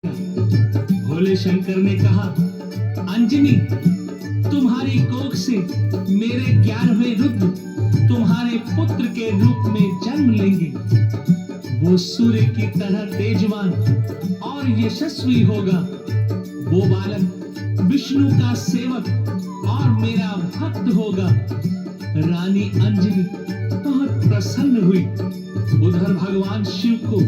भोले शंकर ने कहा, अंजनी, तुम्हारी कोख से मेरे 11वें रुद्र तुम्हारे पुत्र के रूप में जन्म लेंगे। वो सूर्य की तरह तेजवान और यशस्वी होगा। वो बालक विष्णु का सेवक और मेरा भक्त होगा। रानी अंजनी बहुत प्रसन्न हुई। उधर भगवान शिव को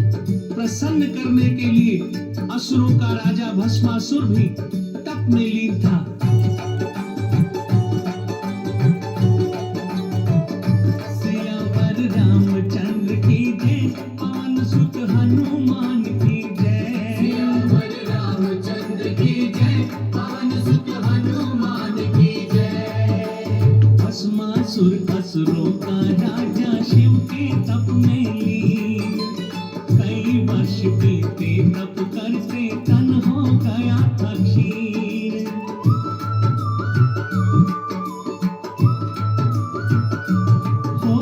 प्रसन्न करने के लिए असुरों का राजा भस्मासुर भी तप में लीन था। सियावर रामचंद्र की जय, पवन सुत हनुमान की जय। सियावर रामचंद्र की जय, पवन सुत हनुमान की जय। भस्मासुर असुरों का राजा शिव के तप में लीन। कई वर्ष बीते तप करते तन हो गया था क्षीण। हो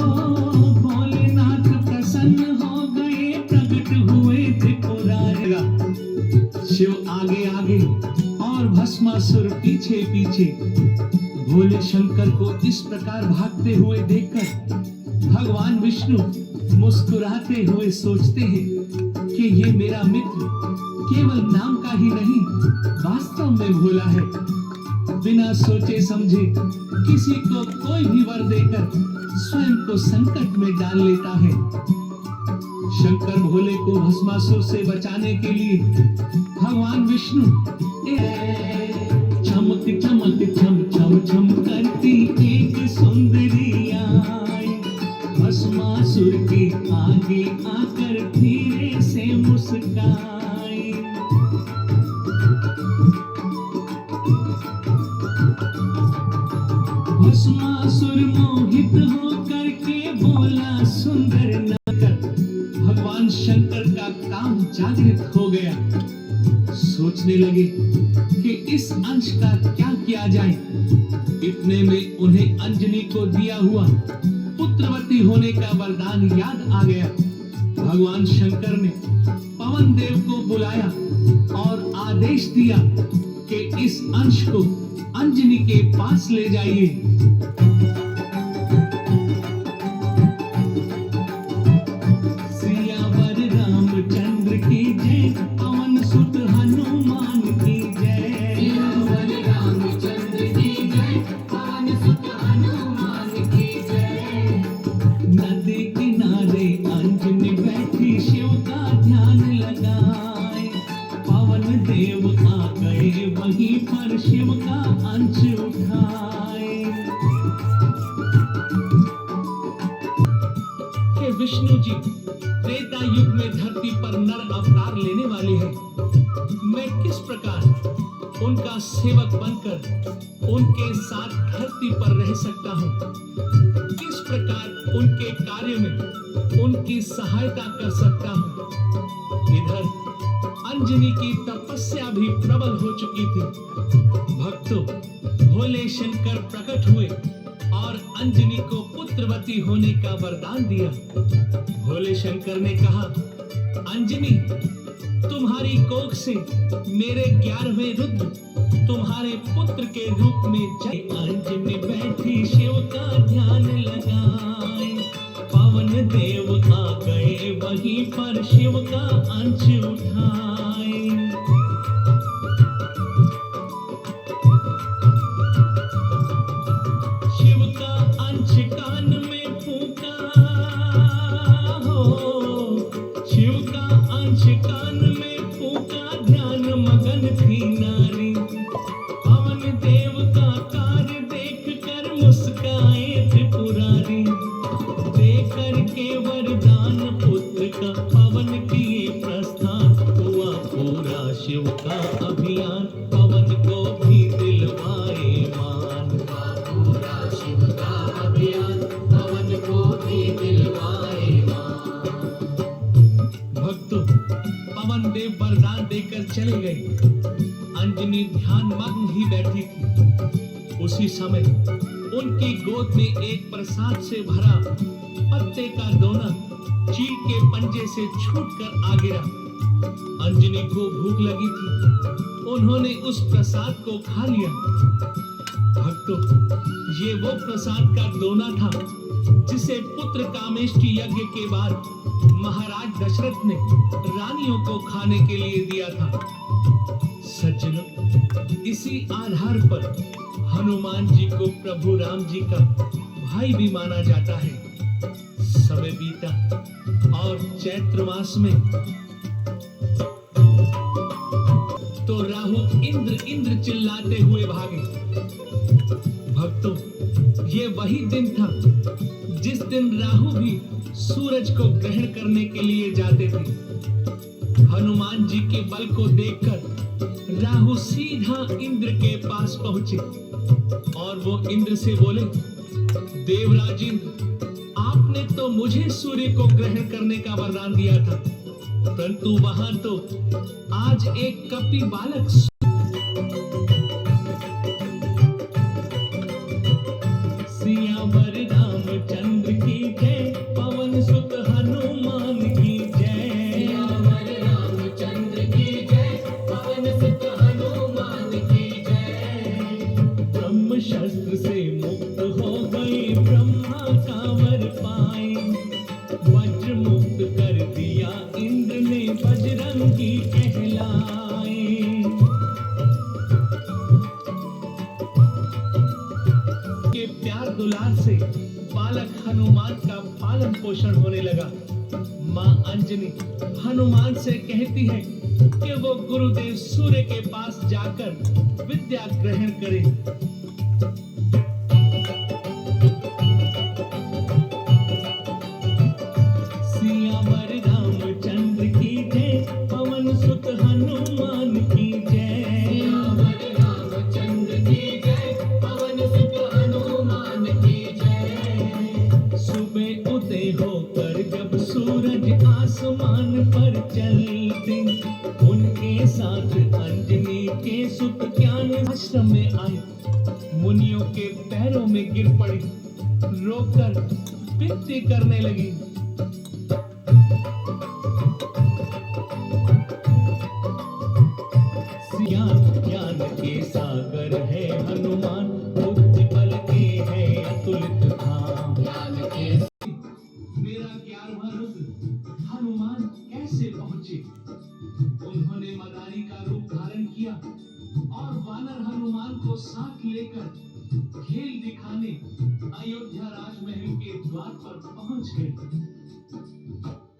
भोलेनाथ प्रसन्न हो गए, प्रकट हुए त्रिपुरारी। शिव आगे आगे और भस्मासुर पीछे पीछे। भोले शंकर को इस प्रकार भागते हुए देखकर भगवान विष्णु मुस्कुराते हुए सोचते हैं कि ये मेरा मित्र केवल नाम का ही नहीं, वास्तव में भोला है। बिना सोचे समझे किसी को कोई भी वर देकर स्वयं को संकट में डाल लेता है। शंकर भोले को भस्मासुर से बचाने के लिए भगवान विष्णु चमक चमक छम छम छम करती एक सुंदरी आई। भस्मासुर के आगे आकर धीरे से मुस्काई। भस्मासुर मोहित होकर के बोला, सुंदर नगर। भगवान शंकर का काम जागृत हो गया। सोचने लगे कि इस अंश का क्या किया जाए। इतने में उन्हें अंजनी को दिया हुआ पुत्रवती होने का वरदान याद आ गया। भगवान शंकर ने पवन देव को बुलाया और आदेश दिया कि इस अंश को अंजनी के पास ले जाइए। सियावर रामचंद्र की जय, पवन सुत हनुमान की जय। सियावर रामचंद्र की जय, पवन सुत हनुमान की जय। नदी किनारे अंजनी बैठी शिव का ध्यान लगाए। पवन देव आ गए वहीं पर शिव का अंश उठाए। हे विष्णु जी, त्रेता युग में धरती पर नर अवतार लेने वाले हैं। मैं किस प्रकार उनका सेवक बनकर उनके साथ धरती पर रह सकता हूँ? किस प्रकार उनके कार्य में उनकी सहायता कर सकता हूँ? इधर अंजनी की तपस्या भी प्रबल हो चुकी थी। भक्तों, भोले शंकर प्रकट हुए और अंजनी को पुत्रवती होने का वरदान दिया। भोले शंकर ने कहा, अंजनी, तुम्हारी कोख से मेरे 11वें रुद्र तुम्हारे पुत्र के रूप में जय। अंजनी बैठी शिव का ध्यान लगाए। पवन देव आ गए वहीं पर शिव का अंश उठाए। शिव का अंश कान में फूंका हो। शिव का अंश कान में फूंका, ध्यान मगन थी नारी। पवन देव का कार्य देख कर मुस्काए त्रिपुरारी। देकर के वरदान पुत्र का पवन किए प्रस्थान। हुआ पूरा शिव का अभियान, पवन को भी दिलवाए मान। पूरा शिव का अभियान, पवन को भी दिलवाए मान। भक्तों, पवन देव वरदान देकर चले गए। अंजनी ध्यान मग्न ही बैठी थी। उसी समय उनकी गोद में एक प्रसाद से भरा पत्ते का दोना चील के पंजे से छूटकर आ गिरा। अंजनी को भूख लगी थी, उन्होंने उस प्रसाद को खा लिया। भक्तों, ये वो प्रसाद का दोना था जिसे पुत्र कामेष्टि यज्ञ के बाद महाराज दशरथ ने रानियों को खाने के लिए दिया था। सज्जनों, इसी आधार पर हनुमान जी को प्रभु राम जी का भाई भी माना जाता है। समय बीता और चैत्र मास में तो राहु इंद्र चिल्लाते हुए भागे। भक्तों, ये वही दिन था जिस दिन राहु भी सूरज को ग्रहण करने के लिए जाते थे। हनुमान जी के बल को देखकर राहु सीधा इंद्र के पास पहुंचे और वो इंद्र से बोले, देवराज इंद्र, आपने तो मुझे सूर्य को ग्रहण करने का वरदान दिया था, परंतु वहां तो आज एक कपि बालक सियावर रामचंद्र की जय, पवन सुत हनुमान की जय। सियावर रामचंद्र की जय, पवन सुत हनुमान की जय। ब्रह्म शस्त्र से मुक्त हो गए, ब्रह्मा का वर पाए, वज्र मुक्त कर दिया इंद्र ने, बजरंगी कहलाए। के प्यार दुलार से बालक हनुमान का पालन पोषण होने लगा। मां अंजनी हनुमान से कहती है कि वो गुरुदेव सूर्य के पास जाकर विद्या ग्रहण करे। सियावर रामचंद्र की जय, पवन सुत हनुमान की जय। सियावर रामचंद्र की जय, पवन सुत हनुमान की जय। सुबह उदय होकर जब सूरज आसमान पर चलते, उनके साथ अंजनी के सुत ज्ञान आश्रम में आए। मुनियों के पैरों में गिर पड़ी, रोकर विनती करने लगी। ज्ञान के सागर है हनुमान, बुद्धि बल के है अतुलित धाम। ज्ञान के मेरा 11वां रुद्र हनुमान कैसे पहुंचे? उन्होंने मदारी का रूप धारण किया और वानर हनुमान को साथ लेकर खेल दिखाने अयोध्या राजमहल के द्वार पर पहुंच गए।